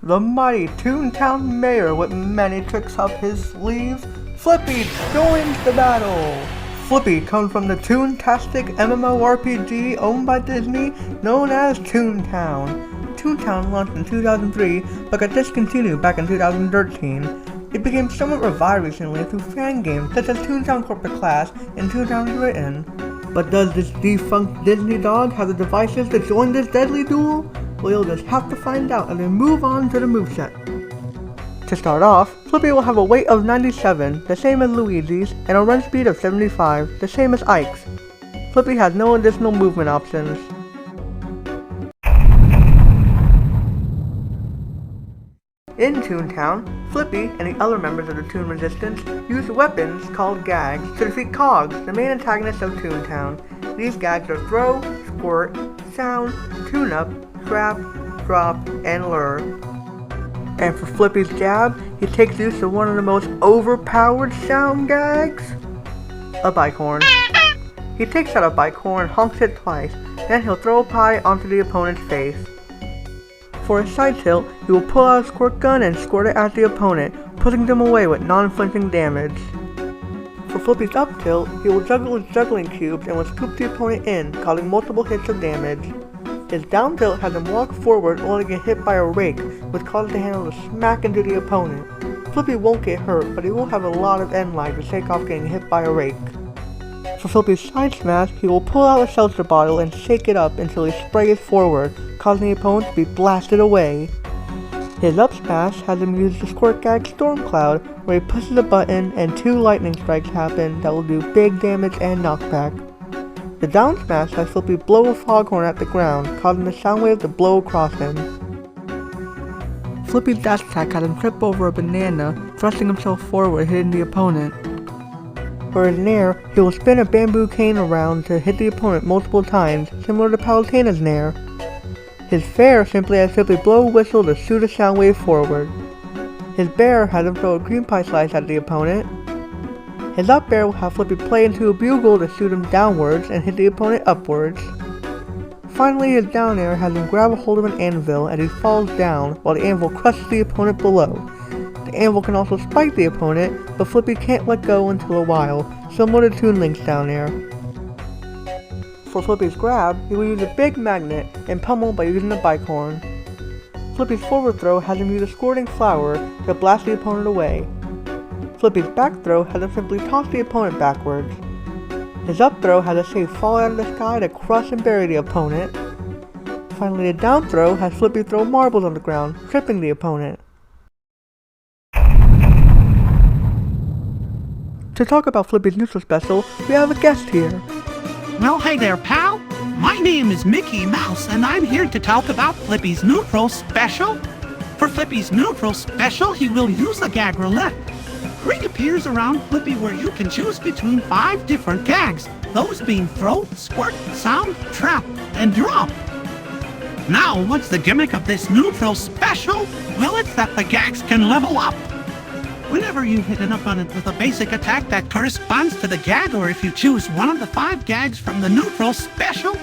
The mighty Toontown mayor with many tricks up his sleeves, Flippy joins the battle! Flippy comes from the Toontastic MMORPG owned by Disney known as Toontown. Toontown launched in 2003 but got discontinued back in 2013. It became somewhat revived recently through fan games such as Toontown Corporate Class and Toontown Written. But does this defunct Disney dog have the devices to join this deadly duel? Well, you'll just have to find out as we move on to the moveset. To start off, Flippy will have a weight of 97, the same as Luigi's, and a run speed of 75, the same as Ike's. Flippy has no additional movement options. In Toontown, Flippy and the other members of the Toon Resistance use weapons called gags to defeat Cogs, the main antagonist of Toontown. These gags are Throw, Squirt, Sound, Toon-Up, Trap, Drop, and Lure. And for Flippy's jab, he takes use of one of the most overpowered sound gags, a bike horn. He takes out a bike horn, honks it twice, then he'll throw a pie onto the opponent's face. For his side tilt, he will pull out a squirt gun and squirt it at the opponent, putting them away with non-flinching damage. For Flippy's up tilt, he will juggle his juggling cubes and will scoop the opponent in, causing multiple hits of damage. His down tilt has him walk forward only to get hit by a rake, which causes the handle to smack into the opponent. Flippy won't get hurt, but he will have a lot of end lag to shake off getting hit by a rake. For Flippy's side smash, he will pull out a seltzer bottle and shake it up until he sprays forward, causing the opponent to be blasted away. His up smash has him use the squirt gag Storm Cloud, where he pushes a button and 2 lightning strikes happen that will do big damage and knockback. The down smash has Flippy blow a foghorn at the ground, causing the sound wave to blow across him. Flippy's dash attack has him trip over a banana, thrusting himself forward, hitting the opponent. For his nair, he will spin a bamboo cane around to hit the opponent multiple times, similar to Palutena's nair. His fair simply has Flippy blow a whistle to shoot a sound wave forward. His bear has him throw a green pie slice at the opponent. His up bear will have Flippy play into a bugle to shoot him downwards and hit the opponent upwards. Finally, his down air has him grab a hold of an anvil as he falls down while the anvil crushes the opponent below. The anvil can also spike the opponent, but Flippy can't let go until a while, similar to Toon Link's down air. For Flippy's grab, he will use a big magnet and pummel by using the bike horn. Flippy's forward throw has him use a squirting flower to blast the opponent away. Flippy's back throw has him simply toss the opponent backwards. His up throw has a safe fall out of the sky to crush and bury the opponent. Finally, the down throw has Flippy throw marbles on the ground, tripping the opponent. To talk about Flippy's neutral special, we have a guest here. Well, hey there, pal. My name is Mickey Mouse, and I'm here to talk about Flippy's neutral special. For Flippy's neutral special, he will use the gag roulette. Ring appears around Flippy where you can choose between 5 different gags, those being throw, squirt, sound, trap, and drop. Now, what's the gimmick of this neutral special? Well, it's that the gags can level up. Whenever you hit an opponent with a basic attack that corresponds to the gag, or if you choose one of the 5 gags from the neutral special,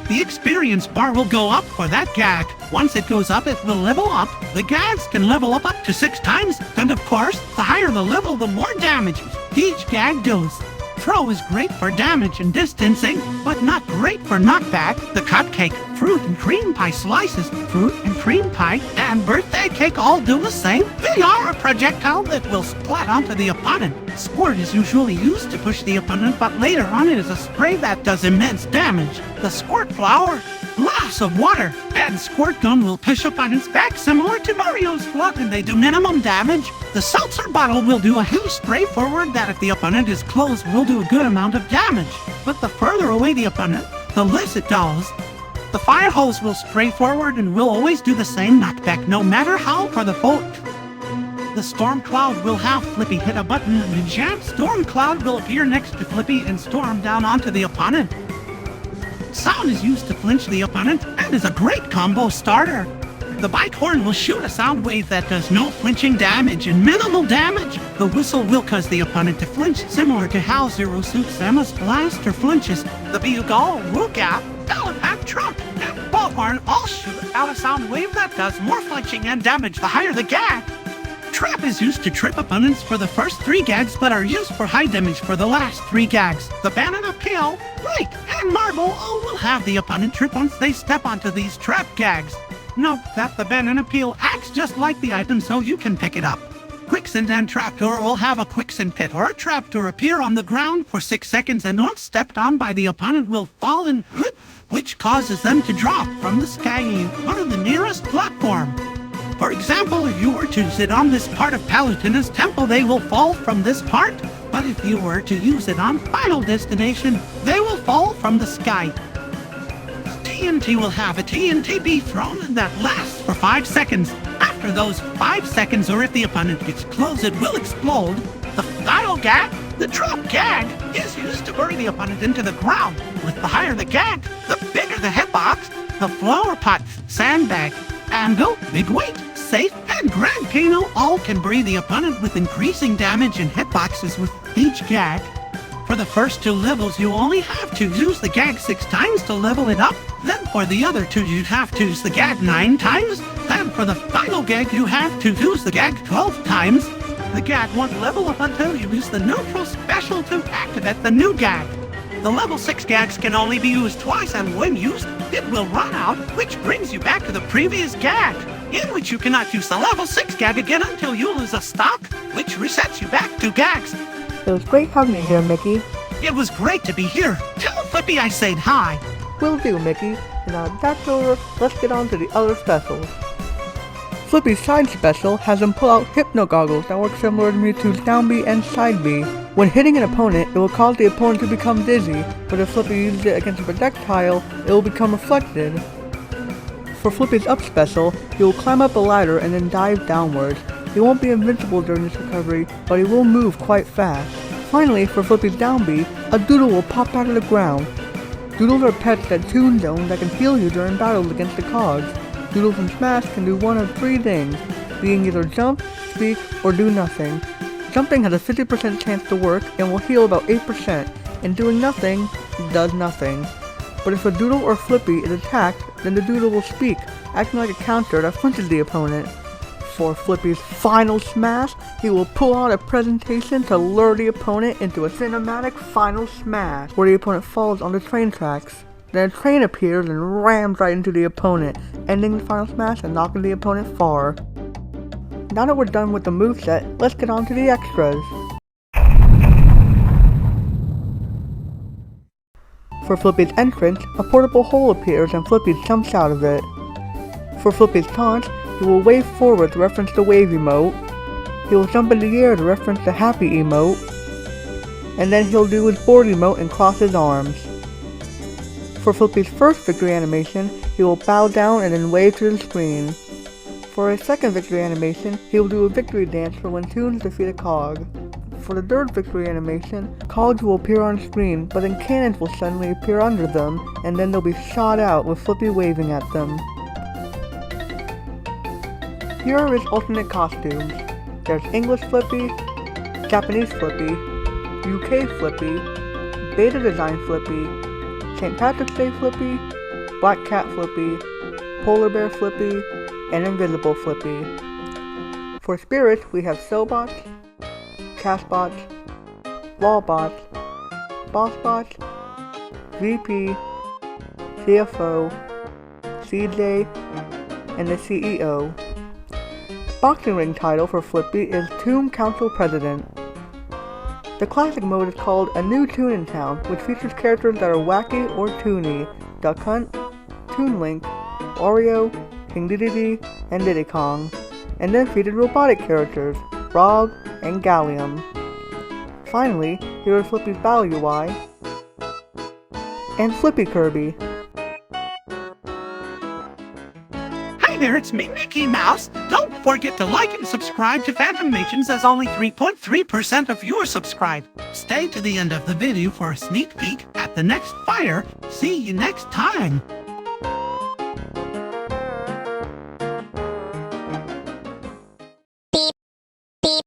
the experience bar will go up for that gag. Once it goes up, it will level up. The gags can level up to 6 times, and of course, the higher the level, the more damage each gag does. throw is great for damage and distancing, but not great for knockback. The cupcake, fruit and cream pie slices, fruit and cream pie, and birthday cake all do the same. They are a projectile that will splat onto the opponent. Squirt is usually used to push the opponent, but later on it is a spray that does immense damage. The squirt flower, lots of water, and squirt gun will push opponents back similar to Mario's flood, and they do minimum damage. The seltzer bottle will do a huge spray forward that if the opponent is close will do a good amount of damage, but the further away the opponent, the less it does. The fire hose will spray forward and will always do the same knockback no matter how far the fault. The storm cloud will have Flippy hit a button and a jam storm cloud will appear next to Flippy and storm down onto the opponent. Sound is used to flinch the opponent and is a great combo starter. The bite horn will shoot a sound wave that does no flinching damage and minimal damage. The whistle will cause the opponent to flinch, similar to how Zero Suit Samus Blaster flinches. The bugle, Rookap, Elephant, Trump, and Bullhorn all shoot out a sound wave that does more flinching and damage the higher the gag. Trap is used to trip opponents for the first 3 gags, but are used for high damage for the last 3 gags. The banana peel, Lake, and marble all will have the opponent trip once they step onto these trap gags. Note that the banana peel acts just like the item, so you can pick it up. Quicksand and trapdoor will have a quicksand pit or a trapdoor appear on the ground for 6 seconds, and once stepped on by the opponent will fall in, which causes them to drop from the sky onto the nearest platform. For example, if you were to sit on this part of Palutena's temple, they will fall from this part, but if you were to use it on Final Destination, they will fall from the sky. TNT will have a TNT be thrown that lasts for 5 seconds. After those 5 seconds, or if the opponent gets close, it will explode. The final gag, the drop gag, is used to bury the opponent into the ground. With the higher the gag, the bigger the hitbox. The flower pot, sandbag, anvil, big weight, safe, and grand piano all can bury the opponent with increasing damage and hitboxes with each gag. For the first 2 levels, you only have to use the gag 6 times to level it up. Then for the other 2, you'd have to use the gag 9 times. Then for the final gag, you have to use the gag 12 times. The gag won't level up until you use the neutral special to activate the new gag. The level 6 gags can only be used twice, and when used, it will run out, which brings you back to the previous gag, in which you cannot use the level 6 gag again until you lose a stock, which resets you back to gags. It was great having you here, Mickey. It was great to be here. Tell Flippy I said hi. Will do, Mickey. And now that's over, let's get on to the other specials. Flippy's side special has him pull out hypno goggles that work similar to Mewtwo's down B and side B. When hitting an opponent, it will cause the opponent to become dizzy, but if Flippy uses it against a projectile, it will become reflected. For Flippy's up special, he will climb up a ladder and then dive downwards. He won't be invincible during this recovery, but he will move quite fast. Finally, for Flippy's down B, a doodle will pop out of the ground. Doodles are pets that Toons own that can heal you during battles against the cogs. Doodles in Smash can do one of 3 things, being either jump, speak, or do nothing. Jumping has a 50% chance to work and will heal about 8%, and doing nothing does nothing. But if a Doodle or Flippy is attacked, then the Doodle will speak, acting like a counter that flinches the opponent. For Flippy's final smash, he will pull out a presentation to lure the opponent into a cinematic final smash, where the opponent falls on the train tracks. Then a train appears and rams right into the opponent, ending the final smash and knocking the opponent far. Now that we're done with the moveset, let's get on to the extras. For Flippy's entrance, a portable hole appears and Flippy jumps out of it. For Flippy's taunt, he will wave forward to reference the wave emote. He will jump in the air to reference the happy emote. And then he'll do his board emote and cross his arms. For Flippy's first victory animation, he will bow down and then wave to the screen. For his second victory animation, he will do a victory dance for when Toons defeat a cog. For the third victory animation, cogs will appear on screen, but then cannons will suddenly appear under them, and then they'll be shot out with Flippy waving at them. Here are his alternate costumes. There's English Flippy, Japanese Flippy, UK Flippy, Beta Design Flippy, St. Patrick's Day Flippy, Black Cat Flippy, Polar Bear Flippy, and Invisible Flippy. For spirits, we have Sobots, Castbots, Wallbots, Boss Boss, VP, CFO, CJ, and the CEO. Boxing ring title for Flippy is Toon Council President. The classic mode is called A New Toontown, which features characters that are wacky or toony: Duck Hunt, Toon Link, Oreo, King Dedede, and Diddy Kong, and then featured robotic characters, Rob and Gallium. Finally, here is Flippy's Battle UI and Flippy Kirby. Hi there, it's me, Mickey Mouse. Don't forget to like and subscribe to Phantomations, as only 3.3% of viewers subscribe. Stay to the end of the video for a sneak peek at the next fire. See you next time. Beep, beep,